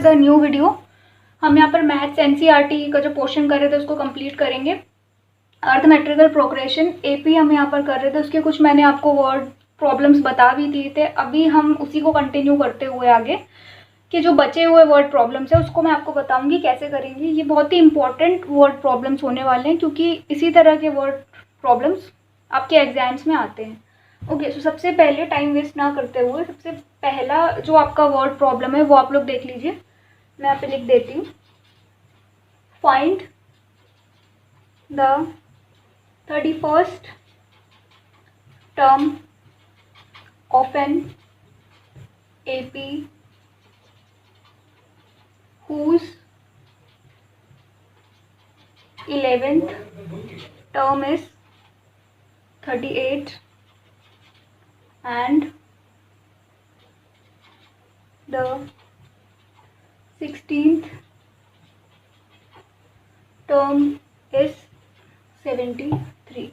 With a new video. हम यहाँ पर मैथ्स एनसीईआरटी का जो पोर्शन कर रहे थे उसको कंप्लीट करेंगे। अर्थमेट्रिकल प्रोग्रेशन एपी हम यहाँ पर कर रहे थे, उसके कुछ मैंने आपको वर्ड प्रॉब्लम्स बता भी दिए थे। अभी हम उसी को कंटिन्यू करते हुए आगे कि जो बचे हुए वर्ड प्रॉब्लम्स है उसको मैं आपको बताऊंगी कैसे करेंगे। ये बहुत ही इंपॉर्टेंट वर्ड प्रॉब्लम्स होने वाले हैं क्योंकि इसी तरह के वर्ड प्रॉब्लम्स आपके एग्जाम्स में आते हैं। ओके, सो सबसे पहले टाइम वेस्ट ना करते हुए सबसे पहला जो आपका वर्ड प्रॉब्लम है वो आप लोग देख लीजिए। मैं यहाँ पे लिख देती हूँ, find the 31st term of an AP whose 11th term is 38 and the 16th term is 73।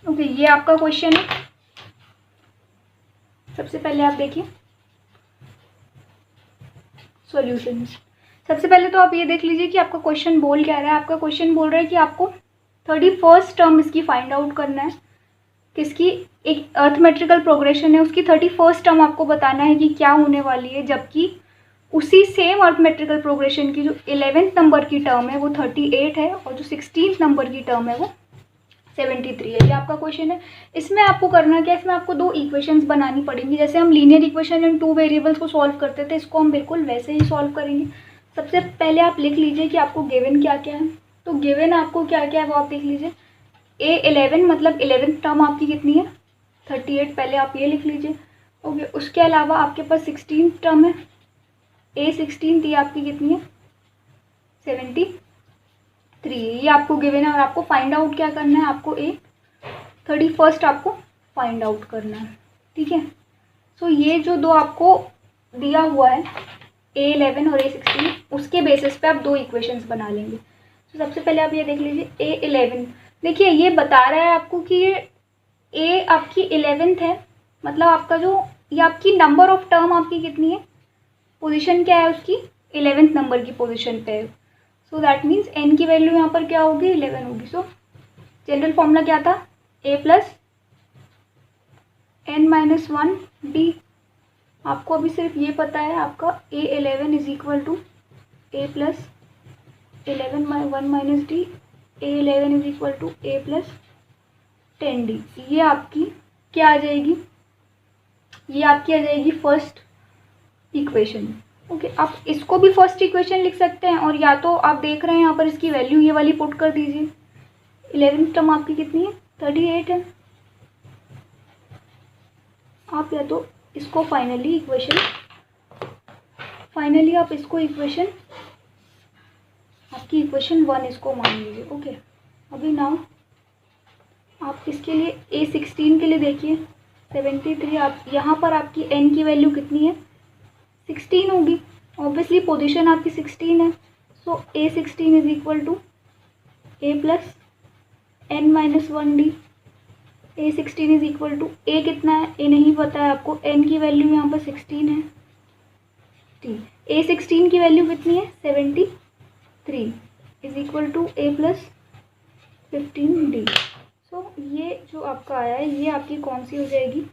Okay, ये आपका क्वेश्चन है। सबसे पहले आप देखिए सॉल्यूशंस। सबसे पहले तो आप ये देख लीजिए कि आपका क्वेश्चन बोल क्या रहा है। आपका क्वेश्चन बोल रहा है कि आपको 31st टर्म इसकी फाइंड आउट करना है। किसकी? एक अर्थमेट्रिकल प्रोग्रेशन है, उसकी 31st टर्म आपको बताना है कि क्या होने वाली है, जबकि उसी सेम अर्थमेट्रिकल प्रोग्रेशन की जो 11th नंबर की टर्म है वो 38 है और जो 16th नंबर की टर्म है वो 73 है। ये आपका क्वेश्चन है। इसमें आपको करना क्या है, इसमें आपको दो इक्वेशंस बनानी पड़ेंगी। जैसे हम linear equation in two variables को सॉल्व करते थे, इसको हम बिल्कुल वैसे ही सॉल्व करेंगे। सबसे पहले आप लिख लीजिए कि आपको गिवन क्या क्या है। तो गिवन आपको क्या क्या है वो आप देख लीजिए। A11 मतलब 11th टर्म आपकी कितनी है? 38। पहले आप ये लिख लीजिए। ओके, उसके अलावा आपके पास 16th टर्म है A16, ये आपकी कितनी है? 73। ये आपको गिवन है और आपको फाइंड आउट क्या करना है, आपको 31st आपको फाइंड आउट करना है। ठीक है, सो ये जो दो आपको दिया हुआ है A11 और A16, उसके बेसिस पे आप दो इक्वेशंस बना लेंगे। तो सबसे पहले आप ये देख लीजिए A11। देखिए ये बता रहा है आपको कि ये A आपकी 11th है, मतलब आपका जो ये आपकी नंबर ऑफ टर्म आपकी कितनी है, पोजीशन क्या है उसकी, 11th नंबर की पोजीशन पे है। सो दैट मीन्स n की वैल्यू यहाँ पर क्या होगी, 11 होगी। सो जनरल फॉर्मूला क्या था, a प्लस n-1d। आपको अभी सिर्फ ये पता है आपका A11 is equal to a plus 11 A11 is equal to a plus 10d। ये आपकी क्या आ जाएगी, ये आपकी आ जाएगी फर्स्ट इक्वेशन। ओके, आप इसको भी फर्स्ट इक्वेशन लिख सकते हैं और या तो आप देख रहे हैं यहाँ पर इसकी वैल्यू ये वाली पुट कर दीजिए। 11th टर्म आपकी कितनी है, 38 है। आप या तो इसको फाइनली आप इसको इक्वेशन आपकी इक्वेशन 1 इसको मान लीजिए। ओके, अभी नाउ आप इसके लिए A16 के लिए देखिए 73। आप यहाँ पर आपकी n की वैल्यू कितनी है, 16 होगी। ऑब्वियसली पोजीशन आपकी 16 है। So A16 is equal to a plus n-1d। A16 is equal to a कितना है, a नहीं पता है आपको, n की वैल्यू यहाँ पर 16 है। ठीक, A16 की वैल्यू कितनी है, 73 is equal to a plus 15d। So ये जो आपका आया है ये आपकी कौन सी हो जाएगी,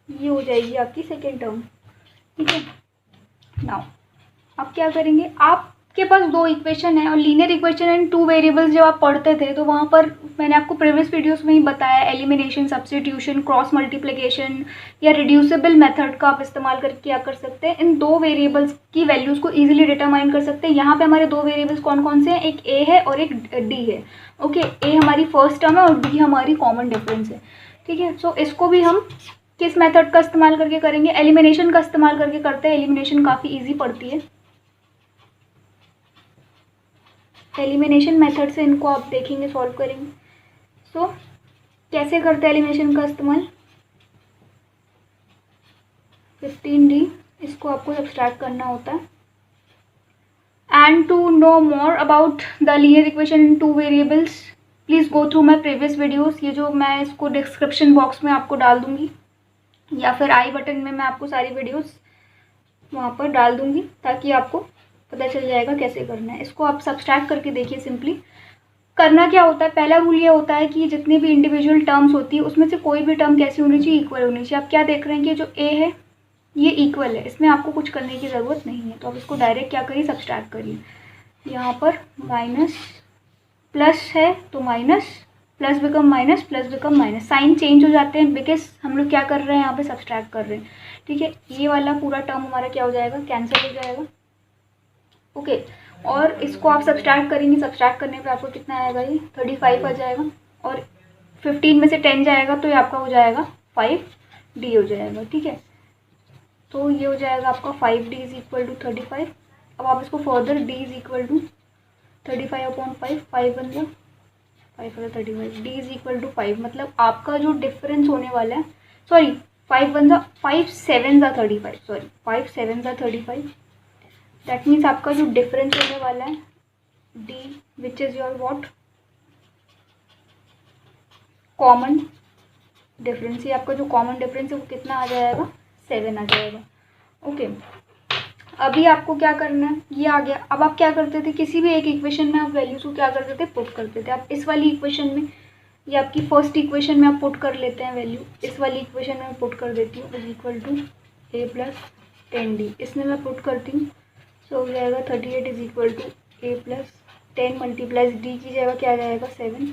ये हो जाएगी आपकी सेकेंड टर्म। ठीक है, नाउ आप क्या करेंगे, आपके पास दो इक्वेशन है और linear equation and two variables जब आप पढ़ते थे तो वहाँ पर मैंने आपको प्रीवियस वीडियोस में ही बताया, एलिमिनेशन, सब्स्टिट्यूशन, क्रॉस मल्टीप्लिकेशन या रिड्यूसिबल मेथड का आप इस्तेमाल करके क्या कर सकते हैं, इन दो वेरिएबल्स की वैल्यूज़ को ईजिली डिटरमाइन कर सकते हैं। यहाँ पे हमारे दो वेरिएबल्स कौन कौन से हैं, एक a है और एक d है। ओके, a हमारी फर्स्ट टर्म है और d हमारी कॉमन डिफरेंस है। ठीक है, सो इसको भी हम किस मेथड का इस्तेमाल करके करेंगे, एलिमिनेशन का इस्तेमाल करके करते हैं। एलिमिनेशन काफ़ी इजी पड़ती है, एलिमिनेशन मेथड से इनको आप देखेंगे, सॉल्व करेंगे। सो कैसे करते हैं एलिमिनेशन का इस्तेमाल, 15d इसको आपको सब्सट्रैक्ट करना होता है। And to know more about the linear equation in two variables please go through my previous videos. ये जो मैं इसको डिस्क्रिप्शन बॉक्स में आपको डाल दूँगी या फिर आई बटन में मैं आपको सारी वीडियोस वहाँ पर डाल दूँगी ताकि आपको पता चल जाएगा कैसे करना है। इसको आप सब्सट्रैक्ट करके देखिए। सिंपली करना क्या होता है, पहला रूल ये होता है कि जितनी भी इंडिविजुअल टर्म्स होती है उसमें से कोई भी टर्म कैसी होनी चाहिए, इक्वल होनी चाहिए। आप क्या देख रहे हैं कि जो ए है ये इक्वल है, इसमें आपको कुछ करने की ज़रूरत नहीं है। तो आप इसको डायरेक्ट क्या करिए, सब्सट्रैक्ट करिए। यहाँ पर माइनस प्लस है तो minus, plus become minus, plus become minus, sign change हो जाते हैं बिकॉज हम लोग क्या कर रहे हैं, यहाँ पे सब्सट्रैक्ट कर रहे हैं। ठीक है, ये वाला पूरा टर्म हमारा क्या हो जाएगा, कैंसिल हो जाएगा। ओके, और इसको आप सब्सट्रैक्ट करेंगे, सब्सट्रैक्ट करने पे आपको कितना आएगा, ये 35 आ जाएगा। और 15 में से 10 जाएगा तो ये आपका हो जाएगा 5D हो जाएगा। ठीक है, तो ये हो जाएगा आपका 5D इज इक्वल टू 35। अब आप इसको further D is equal to 35/5, 5 बन गया, 5 वाला 35, D इज इक्वल टू 5। मतलब आपका जो डिफरेंस होने वाला है, सॉरी 5 बन जा 5 7 जा 35, सॉरी 5 7 जा 35। दैट मीन्स आपका जो डिफरेंस होने वाला है D which is your what, common difference. ये आपका जो कॉमन डिफरेंस है वो कितना आ जाएगा, 7 आ जाएगा। ओके, अभी आपको क्या करना है, ये आ गया। अब आप क्या करते थे, किसी भी एक इक्वेशन में आप वैल्यूज को क्या करते थे, पुट करते थे। आप इस वाली इक्वेशन में, ये आपकी फर्स्ट इक्वेशन में आप पुट कर लेते हैं वैल्यू, इस वाली इक्वेशन में पुट कर देती हूँ, is equal to a plus 10d। इसमें मैं पुट करती हूँ, सो हो जाएगा 38 is equal to a plus 10 multiplies d की जगह क्या आ जाएगा 7,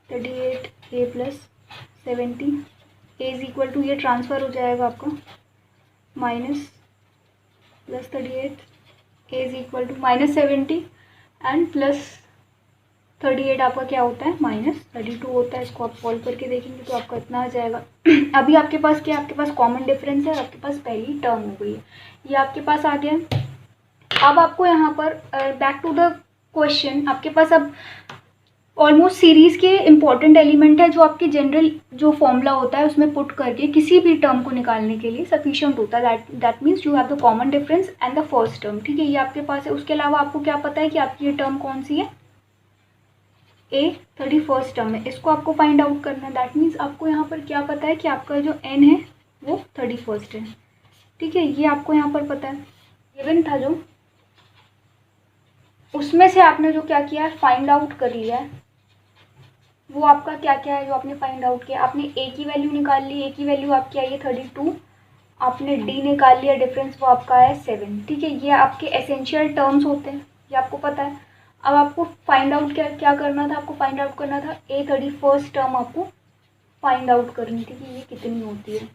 38 a plus 70, a is equal to, ये ट्रांसफ़र हो जाएगा आपका minus plus 38, a is equal to minus 70 and plus 38 आपका क्या होता है, माइनस 32 होता है। इसको आप सॉल्व करके देखेंगे तो आपका इतना आ जाएगा। अभी आपके पास क्या, आपके पास कॉमन डिफरेंस है और आपके पास पहली टर्म हो गई है, ये आपके पास आ गया। अब आपको यहाँ पर बैक टू द क्वेश्चन, आपके पास अब ऑलमोस्ट सीरीज़ के इंपॉर्टेंट एलिमेंट है जो आपके जनरल जो फॉर्मूला होता है उसमें पुट करके किसी भी टर्म को निकालने के लिए सफिशिएंट होता है। That means you have the common difference and the first term. ठीक है, ये आपके पास है। उसके अलावा आपको क्या पता है कि आपकी ये टर्म कौन सी है, a 31st टर्म है, इसको आपको फाइंड आउट करना है। दैट मीन्स आपको यहाँ पर क्या पता है कि आपका जो n है वो 31st है। ठीक है, ये आपको यहाँ पर पता है, गिवन था जो, उसमें से आपने जो क्या किया है, फाइंड आउट कर लिया है। वो आपका क्या क्या है जो आपने फाइंड आउट किया, आपने a की वैल्यू निकाल ली, a की वैल्यू आपकी आई है 32, आपने d निकाल लिया, डिफरेंस वो आपका है 7। ठीक है, ये आपके एसेंशियल टर्म्स होते हैं, ये आपको पता है। अब आपको फाइंड आउट क्या करना था, आपको फाइंड आउट करना था a 31st टर्म आपको फाइंड आउट करनी थी कि ये कितनी होती है।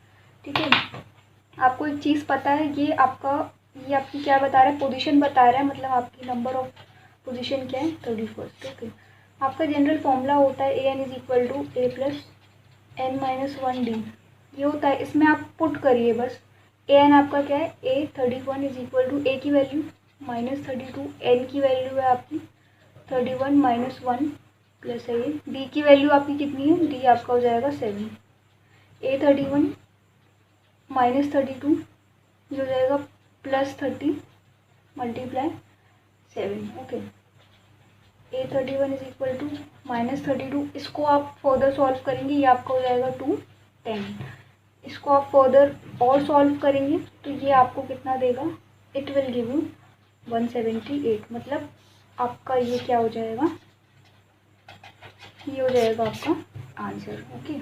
ठीक है, आपको एक चीज़ पता है, ये आपकी क्या बता रहा है, पोजीशन बता रहा है, मतलब आपकी नंबर ऑफ पोजीशन क्या है, 31st। ओके, आपका जनरल फॉर्मूला होता है an is equal to a plus n minus 1d, ये होता है। इसमें आप पुट करिए बस, an आपका क्या है, a 31 is equal to a की वैल्यू माइनस 32, n की वैल्यू है आपकी 31 माइनस 1 प्लस है ये, d की वैल्यू आपकी कितनी है, d आपका हो जाएगा 7, a 31 माइनस 32 जो हो जाएगा plus 30 multiply 7। Okay, a 31 is equal to minus 32, इसको आप फर्दर सॉल्व करेंगे, ये आपका हो जाएगा 210। इसको आप फर्दर और सॉल्व करेंगे तो ये आपको कितना देगा, इट विल गिव यू 178। मतलब आपका ये क्या हो जाएगा, ये हो जाएगा आपका आंसर। ओके,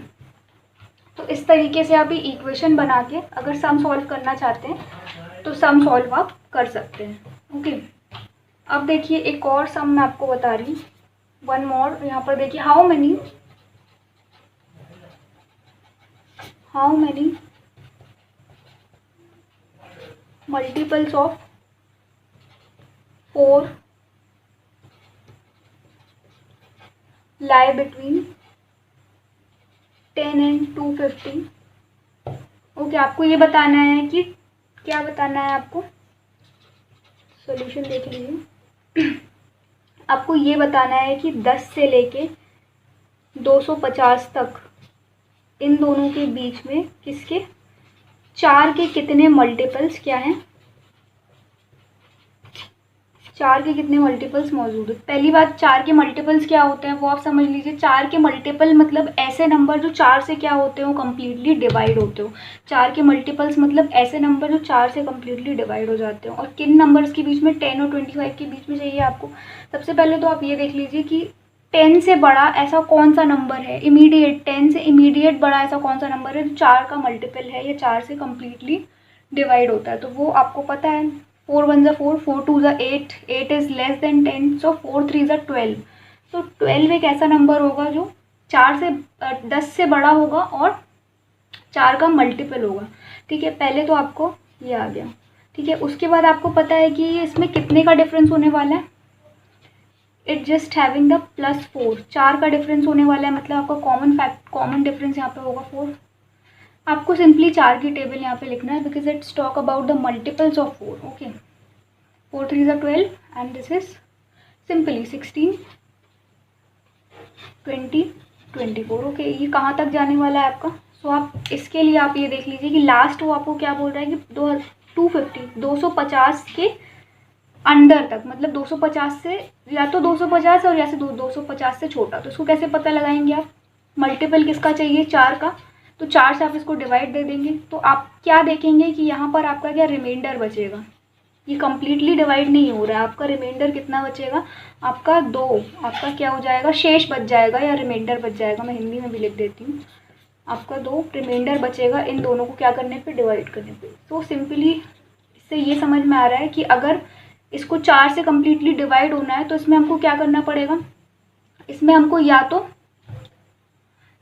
तो इस तरीके से आप ये इक्वेशन बना के अगर सम सॉल्व करना चाहते हैं तो सम सॉल्व आप कर सकते हैं। ओके, अब देखिए एक और सम मैं आपको बता रही हूँ, वन मोर। यहाँ पर देखिए, how many multiples of 4 lie between 10 and 250। Okay, आपको ये बताना है कि क्या बताना है, आपको सॉल्यूशन देख लीजिए। आपको ये बताना है कि 10 से लेके 250 तक इन दोनों के बीच में किसके 4 के कितने मल्टीपल्स क्या हैं, 4 के कितने मल्टीपल्स मौजूद है। पहली बात, 4 के मल्टीपल्स क्या होते हैं वो आप समझ लीजिए। 4 के मल्टीपल मतलब ऐसे नंबर जो 4 से क्या होते हो, कम्प्लीटली डिवाइड होते हो। 4 के मल्टीपल्स मतलब ऐसे नंबर जो 4 से कम्प्लीटली डिवाइड हो जाते हो। और किन नंबर्स के बीच में, 10 और 25 के बीच में चाहिए आपको। सबसे पहले तो आप ये देख लीजिए कि 10 से बड़ा ऐसा कौन सा नंबर है, इमीडिएट 10 से इमीडिएट बड़ा ऐसा कौन सा नंबर है जो 4 का मल्टीपल है या 4 से कम्प्लीटली डिवाइड होता है। तो वो आपको पता है, 4 1 ज़ा 4, 4 2 ज़ा 8, 8 इज़ लेस देन 10, सो 4 3 ज़ा 12। तो 12 एक ऐसा नंबर होगा जो 10 से बड़ा होगा और 4 का मल्टीपल होगा। ठीक है, पहले तो आपको ये आ गया। ठीक है, उसके बाद आपको पता है कि इसमें कितने का डिफरेंस होने वाला है। इट जस्ट हैविंग द +4, 4 का डिफरेंस होने वाला है, मतलब आपका कॉमन डिफरेंस यहाँ पे होगा 4। आपको सिंपली 4 की टेबल यहाँ पे लिखना है because it's talk about the multiples of 4। Okay, 4 3 ज़ा 12 and this is simply 16 20 24। Okay, ये कहाँ तक जाने वाला है आपका। सो आप इसके लिए आप ये देख लीजिए कि लास्ट वो आपको क्या बोल रहा है कि 250 के अंडर तक, मतलब 250 से या तो 250 और या से 250 से छोटा। तो इसको कैसे पता लगाएंगे आप, मल्टीपल किसका चाहिए, 4 का। तो 4 से आप इसको डिवाइड दे देंगे तो आप क्या देखेंगे कि यहाँ पर आपका क्या रिमाइंडर बचेगा। ये कम्प्लीटली डिवाइड नहीं हो रहा है, आपका रिमाइंडर कितना बचेगा, आपका 2, आपका क्या हो जाएगा, शेष बच जाएगा या रिमाइंडर बच जाएगा। मैं हिंदी में भी लिख देती हूँ, आपका 2 रिमाइंडर बचेगा इन दोनों को क्या करने पे, डिवाइड करने पे। तो सिंपली इससे ये समझ में आ रहा है कि अगर इसको 4 से कम्प्लीटली डिवाइड होना है तो इसमें हमको क्या करना पड़ेगा, इसमें हमको या तो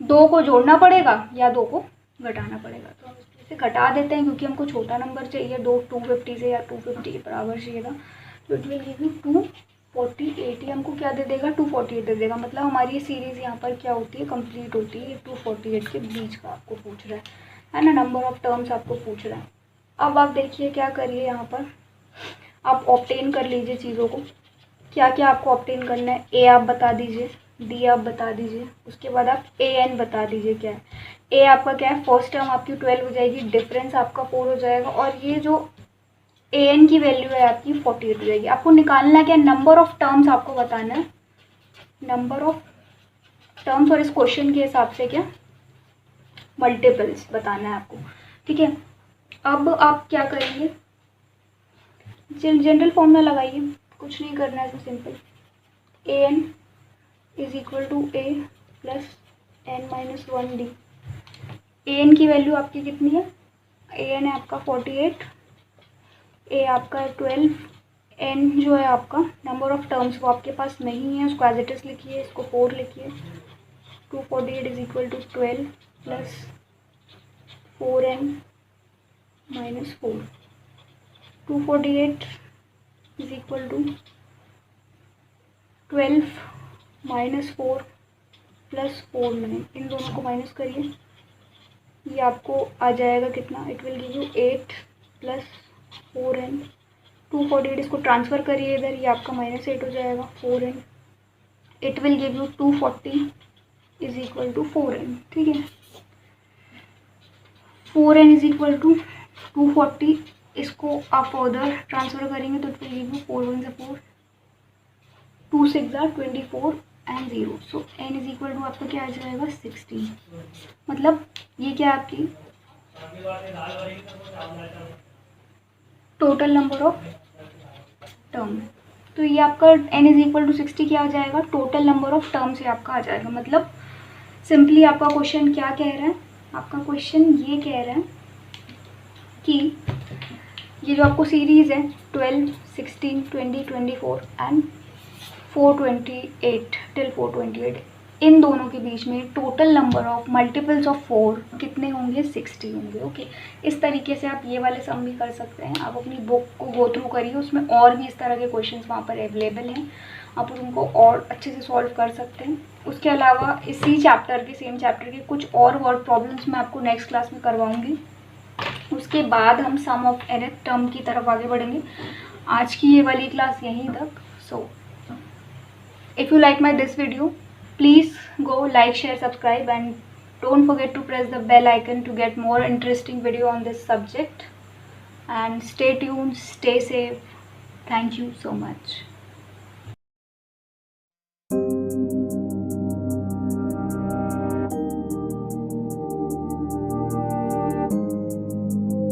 2 को जोड़ना पड़ेगा या 2 को घटाना पड़ेगा। तो हम इसे घटा देते हैं क्योंकि हमको छोटा नंबर चाहिए, 250 से या 250 के बराबर चाहिए था। तो इट विल गिव यू 248, ये हमको क्या दे देगा, 248 दे देगा। मतलब हमारी ये सीरीज़ यहाँ पर क्या होती है, कंप्लीट होती है। 248 के बीच का आपको पूछ रहा है ना, नंबर ऑफ टर्म्स आपको पूछ रहा है। अब आप देखिए क्या करिए, यहाँ पर आप ऑब्टेन कर लीजिए चीज़ों को। क्या क्या आपको ऑब्टेन करना है, ए आप बता दीजिए, डी आप बता दीजिए, उसके बाद आप ए एन बता दीजिए क्या है। ए आपका क्या है, फर्स्ट टर्म आपकी 12 हो जाएगी, डिफरेंस आपका 4 हो जाएगा, और ये जो ए एन की वैल्यू है आपकी 48 हो जाएगी। आपको निकालना क्या, नंबर ऑफ टर्म्स आपको बताना है, नंबर ऑफ टर्म्स, और इस क्वेश्चन के हिसाब से क्या मल्टीपल्स बताना है आपको। ठीक है, अब आप क्या करेंगे, जनरल फॉर्मूला लगाइए, कुछ नहीं करना है, तो simple A N is equal to A plus n-1d। A N की वैल्यू आपकी कितनी है, ए एन है आपका 48, ए आपका है 12, एन जो है आपका नंबर ऑफ टर्म्स वो आपके पास नहीं है, उसको एज इट इज लिखिए, इसको 4 लिखिए। 248 is equal to 12 plus 4n-4। 248 is equal to 12 minus 4 plus 4 9। इन दोनों को माइनस करिए, ये आपको आ जाएगा कितना, it will give you 8 plus 4n। 248 इसको ट्रांसफ़र करिए इधर, ये आपका -8 हो जाएगा 4n। It will give you 240 is equal to 4n। ठीक है, 4n इज इक्वल टू 240, इसको आप फर्दर ट्रांसफ़र करेंगे तो इट विल गिव यू 4 1 से 4, 2 6 24 and 0। So n is equal to आपका क्या आ जाएगा 16। मतलब ये क्या आपकी टोटल नंबर ऑफ टर्म। तो ये आपका n इज इक्वल टू 60 क्या आ जाएगा, टोटल नंबर ऑफ टर्म से आपका आ जाएगा। मतलब सिंपली आपका क्वेश्चन क्या कह रहा है, आपका क्वेश्चन ये कह रहा है कि ये जो आपको सीरीज़ है 12, 16, 20, 24 एंड 428 टिल 428, इन दोनों के बीच में total number of multiples of 4 कितने होंगे, 60 होंगे। ओके, इस तरीके से आप ये वाले सम भी कर सकते हैं। आप अपनी बुक को गो थ्रू करिए, उसमें और भी इस तरह के क्वेश्चंस वहाँ पर अवेलेबल हैं, आप उनको और अच्छे से सॉल्व कर सकते हैं। उसके अलावा इसी चैप्टर के, सेम चैप्टर के कुछ और वर्ड प्रॉब्लम्स मैं आपको नेक्स्ट क्लास में करवाऊँगी। उसके बाद हम सम ऑफ nth टर्म की तरफ आगे बढ़ेंगे। आज की ये वाली क्लास यहीं तक। सो if you like this video, please go like, share, subscribe, and don't forget to press the bell icon to get more interesting video on this subject. And stay tuned, stay safe, thank you so much.